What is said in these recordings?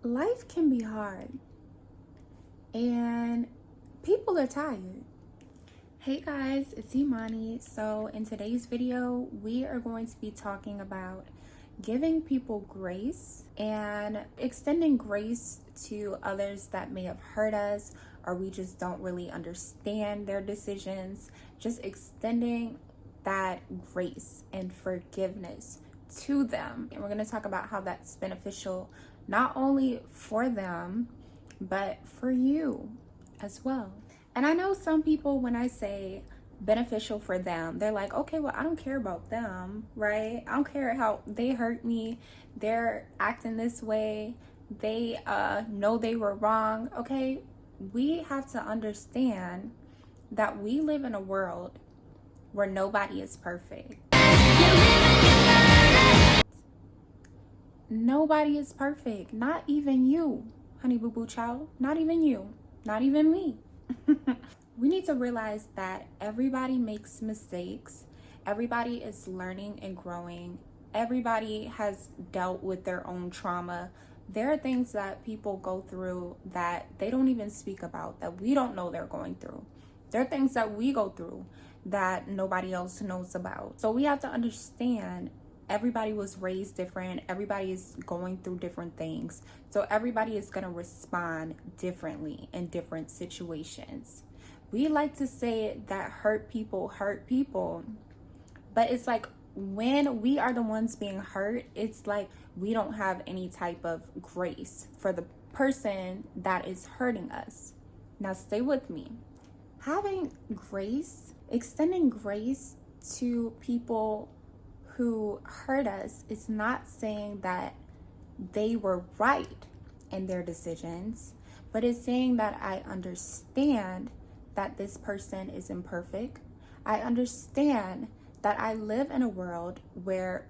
Life can be hard and people are tired. Hey guys, it's Imani. So in today's video, we are going to be talking about giving people grace and extending grace to others that may have hurt us or we just don't really understand their decisions. Just extending that grace and forgiveness to them. And we're going to talk about how that's beneficial not only for them, but for you as well. And I know some people, when I say beneficial for them, they're like, okay, well, I don't care about them, right? I don't care how they hurt me. They're acting this way. They know they were wrong. Okay, we have to understand that we live in a world where nobody is perfect. Nobody is perfect, not even you, honey boo boo child, not even you, not even me. We need to realize that everybody makes mistakes. Everybody is learning and growing. Everybody has dealt with their own trauma. There are things that people go through that they don't even speak about, that we don't know they're going through. There are things that we go through that nobody else knows about. So we have to understand everybody was raised different. Everybody is going through different things. So everybody is going to respond differently in different situations. We like to say that hurt people, but it's like when we are the ones being hurt, it's like we don't have any type of grace for the person that is hurting us. Now stay with me. Having grace, extending grace to people who hurt us is not saying that they were right in their decisions, but it's saying that I understand that this person is imperfect. I understand that I live in a world where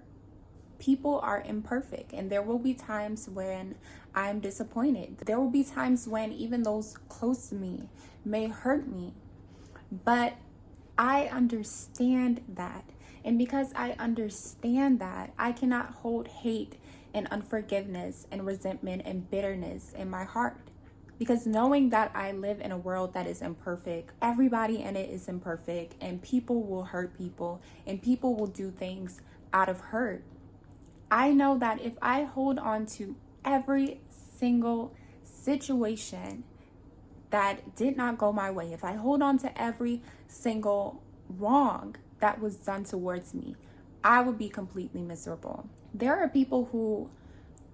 people are imperfect, and there will be times when I'm disappointed. There will be times when even those close to me may hurt me, but I understand that. And because I understand that, I cannot hold hate and unforgiveness and resentment and bitterness in my heart. Because knowing that I live in a world that is imperfect, everybody in it is imperfect, and people will hurt people, and people will do things out of hurt. I know that if I hold on to every single situation that did not go my way, if I hold on to every single wrong that was done towards me, I would be completely miserable. There are people who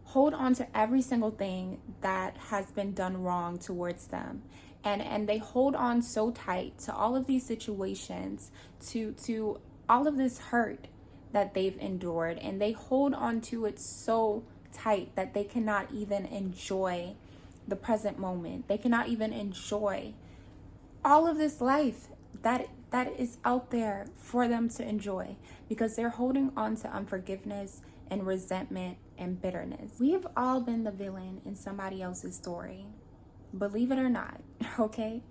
hold on to every single thing that has been done wrong towards them, and they hold on so tight to all of these situations, to all of this hurt that they've endured, and they hold on to it so tight that they cannot even enjoy the present moment. They cannot even enjoy all of this life that is out there for them to enjoy, because they're holding on to unforgiveness and resentment and bitterness. We've all been the villain in somebody else's story, believe it or not, okay?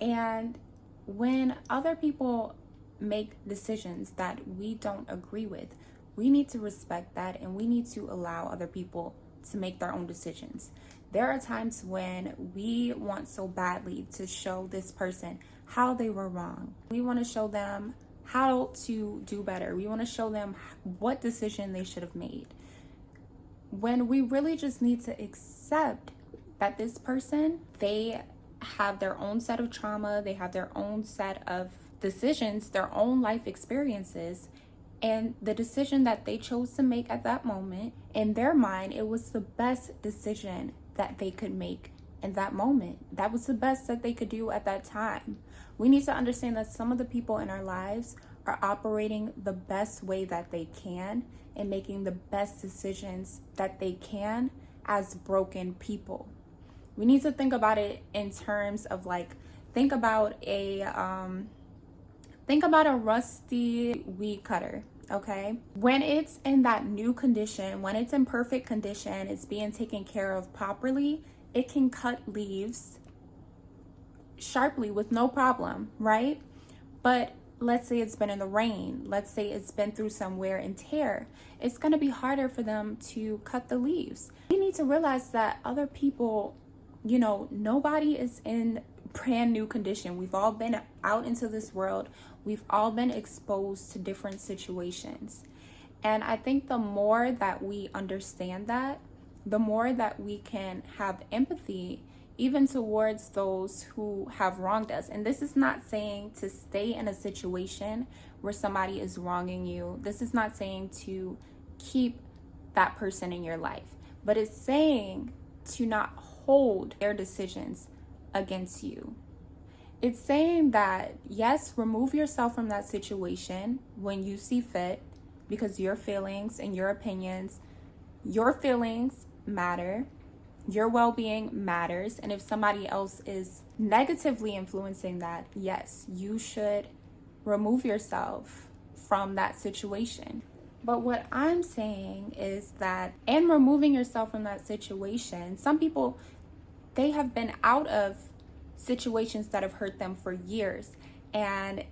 And when other people make decisions that we don't agree with, we need to respect that, and we need to allow other people to make their own decisions. There are times when we want so badly to show this person how they were wrong. We want to show them how to do better. We want to show them what decision they should have made, when we really just need to accept that this person, they have their own set of trauma, they have their own set of decisions, their own life experiences, and the decision that they chose to make at that moment, in their mind, it was the best decision that they could make in that moment. That was the best that they could do at that time. We need to understand that some of the people in our lives are operating the best way that they can and making the best decisions that they can as broken people. We need to think about it in terms of like, think about a rusty weed cutter. Okay, when it's in that new condition, when it's in perfect condition, it's being taken care of properly, it can cut leaves sharply with no problem, right? But let's say it's been in the rain, let's say it's been through some wear and tear, it's going to be harder for them to cut the leaves. We need to realize that other people, you know, nobody is in brand new condition. We've all been out into this world. We've all been exposed to different situations. And I think the more that we understand that, the more that we can have empathy even towards those who have wronged us. And this is not saying to stay in a situation where somebody is wronging you. This is not saying to keep that person in your life, but it's saying to not hold their decisions against you. It's saying that, yes, remove yourself from that situation when you see fit, because your feelings and your opinions, your feelings matter, your well-being matters. And if somebody else is negatively influencing that, yes, you should remove yourself from that situation. But what I'm saying is that in removing yourself from that situation, some people, they have been out of situations that have hurt them for years, and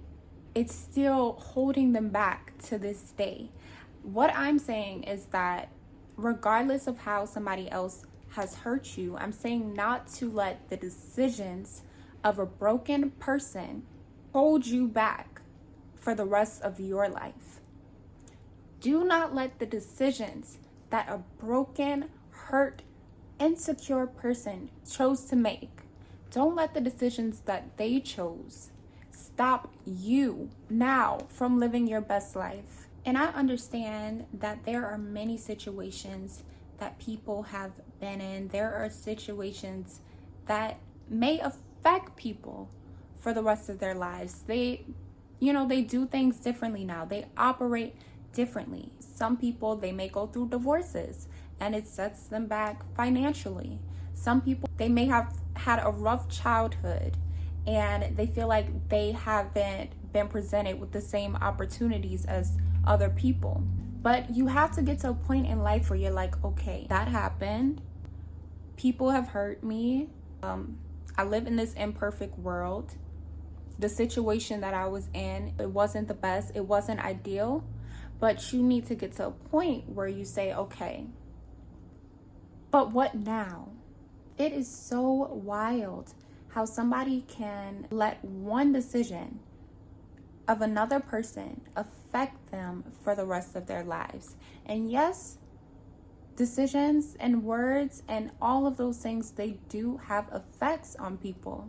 it's still holding them back to this day. What I'm saying is that regardless of how somebody else has hurt you, I'm saying not to let the decisions of a broken person hold you back for the rest of your life. Do not let the decisions that a broken, hurt, insecure person chose to make, don't let the decisions that they chose stop you now from living your best life. And I understand that there are many situations that people have been in. There are situations that may affect people for the rest of their lives. They do things differently now. They operate differently. Some people, they may go through divorces and it sets them back financially. Some people, they may have had a rough childhood and they feel like they haven't been presented with the same opportunities as other people. But you have to get to a point in life where you're like, okay, that happened. People have hurt me. I live in this imperfect world. The situation that I was in, it wasn't the best. It wasn't ideal. But you need to get to a point where you say, okay, but what now? It is so wild how somebody can let one decision of another person affect them for the rest of their lives. And yes, decisions and words and all of those things, they do have effects on people.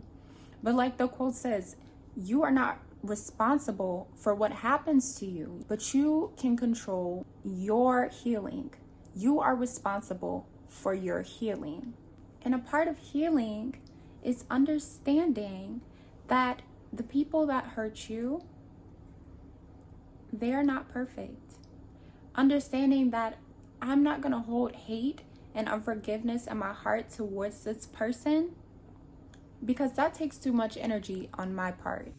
But like the quote says, you are not responsible for what happens to you, but you can control your healing. You are responsible for your healing. And a part of healing is understanding that the people that hurt you, they're not perfect. Understanding that I'm not going to hold hate and unforgiveness in my heart towards this person, because that takes too much energy on my part.